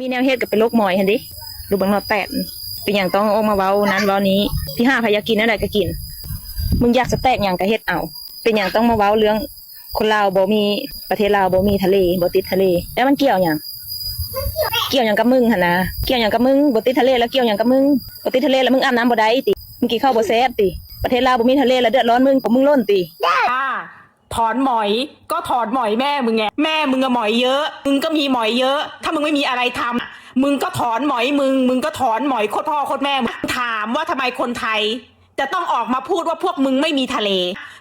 มีแนวเฮ็ดกับเป็นโรคหมอยเห็นดิดูบังนอแตดเป็นอย่างต้องออกมาเว้านั้นเว้านี้ที่ห้าพยากินอะไรก็กินมึงอยากสแต็กอย่างก็เฮ็ดเอาเป็นอย่างต้องมาเว้าเรื่องคนลาวบ่มีประเทศลาวบ่มีทะเลบ่ติดทะเลแล้วมันเกี่ยวอย่างกับมึงหั่นนะเกี่ยวอย่างกับมึงบ่ติดทะเลแล้วเกี่ยวอย่างกับมึงบ่ติดทะเลแล้วมึงอาบน้ำบ่ได้ติมึงกินข้าวบ่แซ่บติประเทศลาวบ่มีทะเลแล้วเดือดร้อนมึงล้นติถอนหมอยก็ถอนหมอยแม่มึงไงแม่มึงอะหมอยเยอะมึงก็มีหมอยเยอะถ้ามึงไม่มีอะไรทำมึงก็ถอนหมอยมึงก็ถอนหมอยโคตรพ่อโคตรแม่มึงถามว่าทำไมคนไทยจะต้องออกมาพูดว่าพวกมึงไม่มีทะเล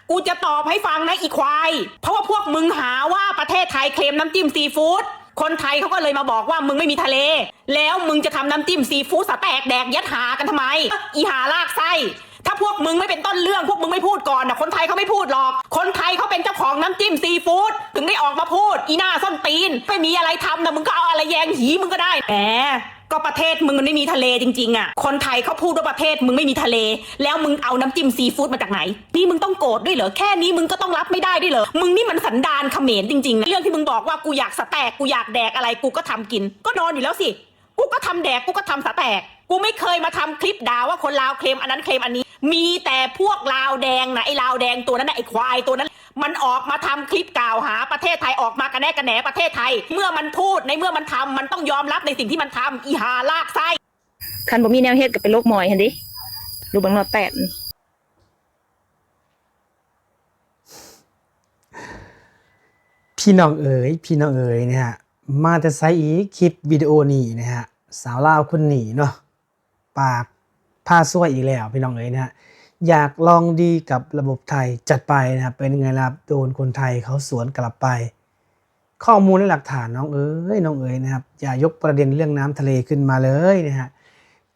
กูจะตอบให้ฟังนะอีควายเพราะว่าพวกมึงหาว่าประเทศไทยเคลมน้ำจิ้มซีฟู้ดคนไทยเขาก็เลยมาบอกว่ามึงไม่มีทะเลแล้วมึงจะทำน้ำจิ้มซีฟู้ดสแต็กแดกยัดหากันทำไมอีหาลากไส้ถ้าพวกมึงไม่เป็นต้นเรื่องพวกมึงไม่พูดก่อนนะคนไทยเขาไม่พูดหรอกคนไทยเขาเป็นเจ้าของน้ำจิ้มซีฟู้ดถึงได้ออกมาพูดอีหน้าส้นตีนไม่มีอะไรทำนะมึงก็เอาอะไรแยงหีมึงก็ได้แหมก็ประเทศมึงมันไม่มีทะเลจริงๆอ่ะคนไทยเขาพูดว่าประเทศมึงไม่มีทะเลแล้วมึงเอาน้ำจิ้มซีฟู้ดมาจากไหนนี่มึงต้องโกรธด้วยเหรอแค่นี้มึงก็ต้องรับไม่ได้ด้วยเหรอมึงนี่มันสันดานเขมรจริงๆนะเรื่องที่มึงบอกว่ากูอยากสแต็กกูอยากแดกอะไรกูก็ทำกินก็นอนอยู่แล้วสิกูก็ทำแดกกูก็ทำสแต็กกูไม่เคยมาทำคลิปด่าว่าคนลาวเคลมอันนั้นเคลมอันนี้มีแต่พวกลาวแดงนะไอ้ลาวแดงตัวนั้นนะไอ้ควายตัวนั้นมันออกมาทำคลิปกล่าวหาประเทศไทยออกมากระแนกกระแหนประเทศไทยเมื่อมันพูดในเมื่อมันทำมันต้องยอมรับในสิ่งที่มันทำอีหาลากไส้คันบ่มีแนวเฮ็ดกับเป็นโรคหมอยเห็นดิดูบังนอแตดพี่น้องเอ๋ยนะฮะมาแต่ไซอีกคลิปวิดีโอนี้นะฮะสาวลาวคนนี้เนาะปากผ้าซวยอีกแล้วพี่น้องเอ๋ยนะฮะอยากลองดีกับระบบไทยจัดไปนะครับเป็นไงล่ะโดนคนไทยเขาสวนกลับไปข้อมูลและหลักฐานน้องเอ๋ยนะครับอย่ายกประเด็นเรื่องน้ำทะเลขึ้นมาเลยนะฮะ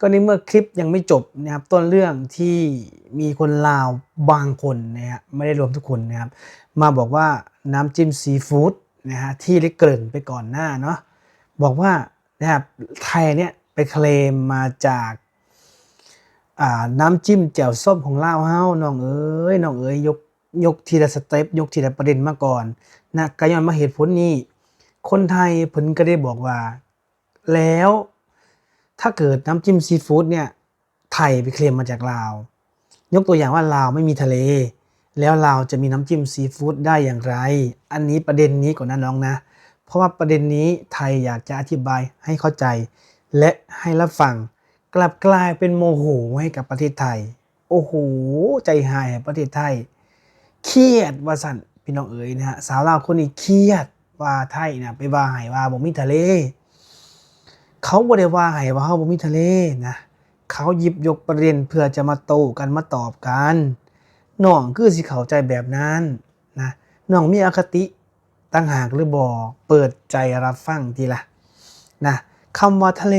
ก็ในเมื่อคลิปยังไม่จบนะครับต้นเรื่องที่มีคนลาวบางคนนะฮะไม่ได้รวมทุกคนนะครับมาบอกว่าน้ำจิ้มซีฟู้ดนะฮะที่ได้เกริ่นไปก่อนหน้าเนาะบอกว่านะครับไทยเนี่ยไปเคลมมาจากน้ำจิ้มแจ่วส้มของลาวเฮาน้องเอ๋ยยกทีละสเต็ปยกทีละประเด็นมาก่อนนะก็ย้อนมาเหตุผลนี้คนไทยเพิ่นก็ได้บอกว่าแล้วถ้าเกิดน้ำจิ้มซีฟู้ดเนี่ยไทยไปเคลมมาจากลาวยกตัวอย่างว่าลาวไม่มีทะเลแล้วลาวจะมีน้ำจิ้มซีฟู้ดได้อย่างไรอันนี้ประเด็นนี้ก่อนนะน้องนะเพราะว่าประเด็นนี้ไทยอยากจะอธิบายให้เข้าใจและให้รับฟังกลับกลายเป็นโมโหให้กับประเทศไทยโอ้โหใจหายประเทศไทยเครียดว่าสั่นพี่น้องเอ๋ยนะฮะสาวลาวคนนี้เครียดว่าไทยนะไปว่าให้ว่าบ่มีทะเลเขาบ่ได้ว่าให้ว่าเฮาบ่มีทะเลนะเขาหยิบยกประเด็นเพื่อจะมาโต้กันมาตอบกันน้องคือสิเข้าใจแบบนั้นนะน้องมีอคติต่างหากหรือบ่เปิดใจรับฟังทีละนะคำว่าทะเล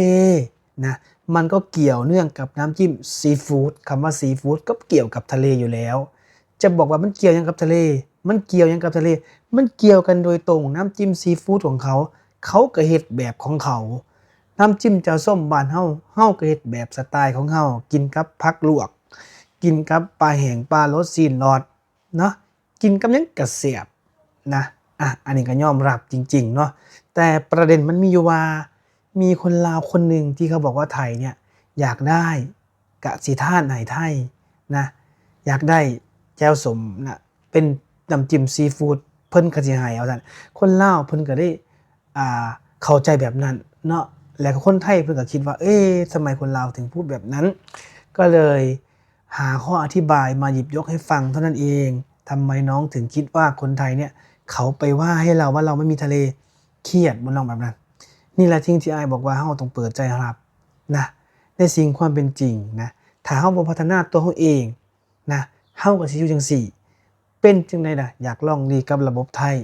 นะมันก็เกี่ยวเนื่องกับน้ำจิ้มซีฟู้ดคำว่าซีฟู้ดก็เกี่ยวกับทะเลอยู่แล้วจะบอกว่ามันเกี่ยวยังกับทะเลมันเกี่ยวยังกับทะเลมันเกี่ยวกันโดยตรงน้ำจิ้มซีฟู้ดของเขาก็เฮ็ดแบบของเขาน้ำจิ้มแจ่วส้มบ้านเฮาก็เฮ็ดแบบสไตล์ของเฮากินกับผักลวกกินกับปลาแห้งปลารสซีนรอดเนาะกินกับหยังกระเสียบนะอันนี้ก็ยอมรับจริงๆเนาะแต่ประเด็นมันมีอยู่ว่ามีคนลาวคนหนึ่งที่เขาบอกว่าไทยเนี่ยอยากได้กะสิท่านไหนไทยนะอยากได้แจ่วสมนะเป็นน้ำจิ้มซีฟู้ดเพิ่นก็สิให้เอาซั่นคนลาวเพิ่นก็ได้เข้าใจแบบนั้นเนาะแล้วก็คนไทยเพิ่นก็คิดว่าทำไมคนลาวถึงพูดแบบนั้นก็เลยหาข้ออธิบายมาหยิบยกให้ฟังเท่านั้นเองทำไมน้องถึงคิดว่าคนไทยเนี่ยเขาไปว่าให้เราว่าเราไม่มีทะเลเครียดบ่น้องแบบนั้นนี่แหละที่อ้ายบอกว่าเฮาต้องเปิดใจรับนะในสิ่งความเป็นจริงนะถ้าเฮาบ่พัฒนาตัวเฮาเองนะเฮาก็สิอยู่จังซี่เป็นจังได๋ล่ะอยากลองดีกับระบบไทย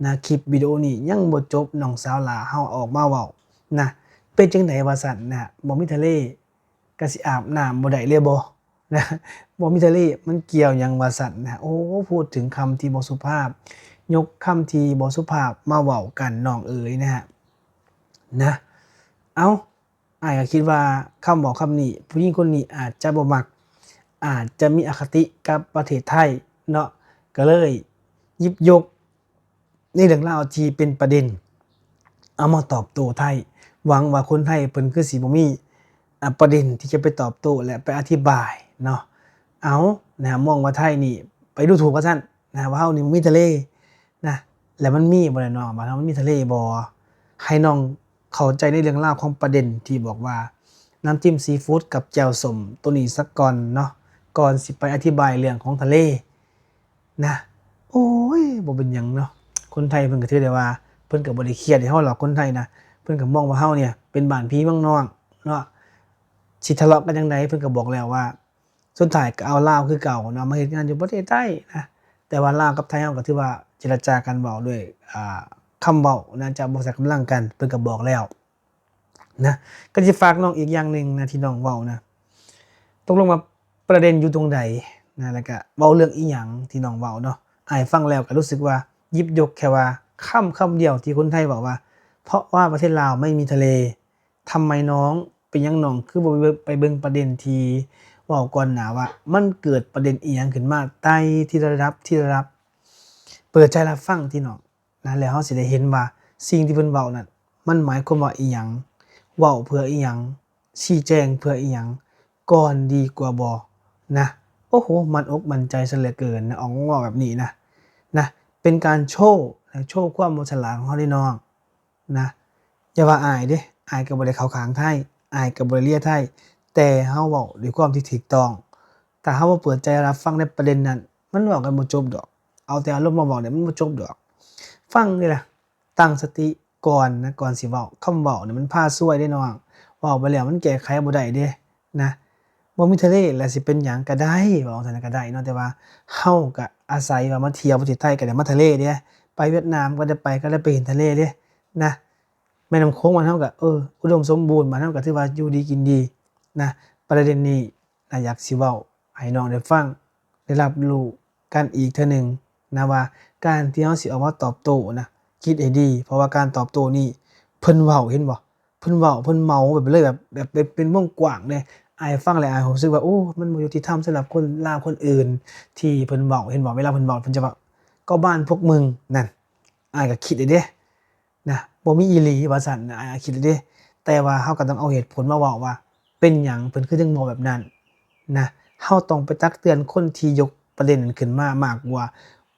นะคลิปวิดีโอนี้ยังบ่จบน้องสาวหลาเฮาออกมาเว้านะเป็นจังได๋ว่าซั่นนะบ่มีทะเลก็สิอาบน้ำบ่ได้เลยบ่นะบ่มีทะเลมันเกี่ยวหยังว่าซั่นนะโอ้พูดถึงคำที่บ่สุภาพยกคำที่บ่สุภาพมาเว้ากันน้องเอ๋ยนะฮะนะอ้ายก็คิดว่าคำบอกคำนี้ผู้หญิงคนนี้อาจจะบ่มักอาจจะมีอคติกับประเทศไทยเนาะก็เลยหยิบยกในเรื่องราวที่เป็นประเด็นเอามาตอบโต้ไทย หวังว่าคนไทยเพิ่นคือสิบ่มีประเด็นที่จะไปตอบโต้และไปอธิบายเนาะเอานะมองว่าไทยนี่ไปดูถูกว่าซั่นนะว่าเฮานี่มีทะเลนะแล้วมันมีบ่ล่ะเนาะบ้านเฮามันมีทะเลบ่ให้น้องเข้าใจในเรื่องราวของประเด็นที่บอกว่าน้ำจิ้มซีฟู้ดกับแจ่วส้มตัวนี้สักก่อนเนาะก่อนสิไปอธิบายเรื่องของทะเลนะโอ้ยบ่เป็นหยังเนาะคนไทยเพิ่นก็ถือได้ว่าเพิ่นก็บ่ได้เครียดให้เฮาหรอกคนไทยนะเพิ่นก็มองว่าเฮาเนี่ยเป็นบ้านพี่เมืองน้องเนาะสิทะเลาะกันจังไดเพิ่นก็บอกแล้วว่าสุดท้ายก็เอาลาวคือเก่าเนาะมาเฮ็ดงานอยู่ประเทศไทยนะแต่ว่าลาวกับไทยเฮาก็ถือว่าเจรจากันเว้าด้วยคำเว้านะจะบ่ใช้กำลังกันเพิ่นก็บอกแล้วนะก็สิฝากน้องอีกอย่างหนึ่งนะที่น้องเว้านะตกลงว่าประเด็นอยู่ตรงใดนะแล้วก็เว้าเรื่องอีหยังที่น้องเว้าเนาะอ้ายฟังแล้วก็รู้สึกว่าหยิบยกแค่ว่าคำเดียวที่คนไทยบอกว่าเพราะว่าประเทศลาวไม่มีทะเลทำไมน้องเป็นหยังน้องคือบ่ไปเบิ่งประเด็นที่เว้าก่อนหน้าว่ามันเกิดประเด็นอีหยังขึ้นมาไต่ทีละระดับเปิดใจรับฟังที่น้องนะแล้วเฮาสิได้เห็นว่าสิ่งที่เพิ่นเว้านั่นมันหมายความว่าอีหยังเว้าเพื่ออีหยังชี้แจงเพื่ออีหยังก่อนดีกว่าบ่นะโอ้โหมันอกมั่นใจซะเหลือเกินนะออกมาเว้าแบบนี้นะเป็นการโชว์ความบ่ฉลาดของเฮาเด้น้องนะอย่าว่าอายเด้อายก็บ่ได้เข้าข้างไทยอายก็บ่ได้เลียไทยแต่เฮาเว้าด้วยความที่ถูกต้องถ้าเฮาบ่เปิดใจรับฟังในประเด็นนั้นมันเว้ากันบ่จบดอกเอาแต่อารมณ์มาเว้าเนี่ยมันบ่จบดอกฟังนี่ล่ะตั้งสติก่อนนะก่อนสิเว้าคำเว้าเนี่ยมันพาซวยเด้น้องเว้าไปแล้วมันแก้ไขบ่ได้เด้นะบ่มีทะเลแล้วสิเป็นหยังก็ได้เว้าจั่งซั้นก็ได้เนาะแต่ว่าเฮาก็อาศัยว่ามาเที่ยวประเทศไทยก็ได้มาทะเลเด้ไปเวียดนามก็ได้ไปเห็นทะเลเด้นะแม่น้ำโขงบ้านเฮาก็อุดมสมบูรณ์บ้านเฮาก็ถือว่าอยู่ดีกินดีนะประเด็นนี้น่าอยากสิเว้าให้น้องได้ฟังได้รับรู้กันอีกเทื่อหนึ่งนะว่าการที่เฮาสิออกมาตอบโต้นะคิดให้ดีเพราะว่าการตอบโต้นี่เพิ่นเว้าเห็นบ่เพิ่นเว้าเพิ่นเมาแบบเลยแบบเป็นวงกว้างเลยอ้ายฟังแล้วอ้ายรู้สึกว่าโอ้มันบ่ยุติธรรมสำหรับคนลาวคนอื่นที่เพิ่นเว้าเห็นบ่เวลาเพิ่นเว้าเพิ่นจะว่าก็บ้านพวกมึงนั่นอ้ายก็คิดได้เด้นะบ่มีอีหลีว่าซั่นนะอ้ายคิดได้เด้แต่ว่าเฮาก็ต้องเอาเหตุผลมาเว้าว่าเป็นหยังเพิ่นคือถึงเว้าแบบนั้นนะเฮาต้องไปตักเตือนคนที่ยกประเด็นนั้นขึ้นมามากกว่า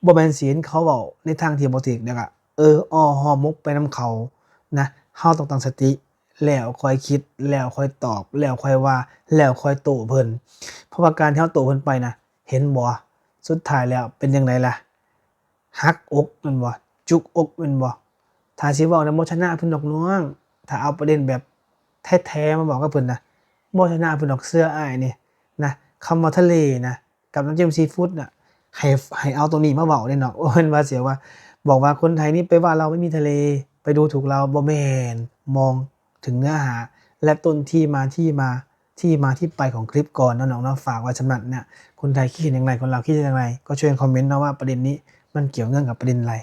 บ่แม่นสิเห็นเขาเว้าในทางที่บ่ถูกแล้วก็อ้อฮ้อมกไปนำเขานะเฮาต้องตั้งสติแล้วค่อยคิดแล้วค่อยตอบแล้วค่อยว่าแล้วค่อยโต้เพิ่นเพราะว่าการที่เฮาโต้เพิ่นไปนะเห็นบ่สุดท้ายแล้วเป็นจังไดล่ะหักอกแม่นบ่จุกอกแม่นบ่ถ้าสิเว้าแล้วบ่ชนะเพิ่นดอกน้องถ้าเอาประเด็นแบบแท้ๆมาบอกกับเพิ่นนะบ่ชนะเพิ่นดอกเชื่ออ้ายนี่นะคำว่าทะเลนะกับน้ำจิ้มซีฟู้ดน่ะให้เอาตรงนี้มาเว้าเด้เนาะบ่แม่นว่าเสียว่าบอกว่าคนไทยนี่ไปว่าเราไม่มีทะเลไปดูถูกเราบ่แม่นมองถึงเนื้อหาและต้นที่มาที่ไปของคลิปก่อนเนาะน้องเนาะฝากไว้สำหรับเนี่ยคนไทยคิดเห็นอย่างไรคนลาวคิดเห็นอย่างไรก็ช่วยคอมเมนต์เนาะว่าประเด็นนี้มันเกี่ยวเนื่องกับประเด็นอะไร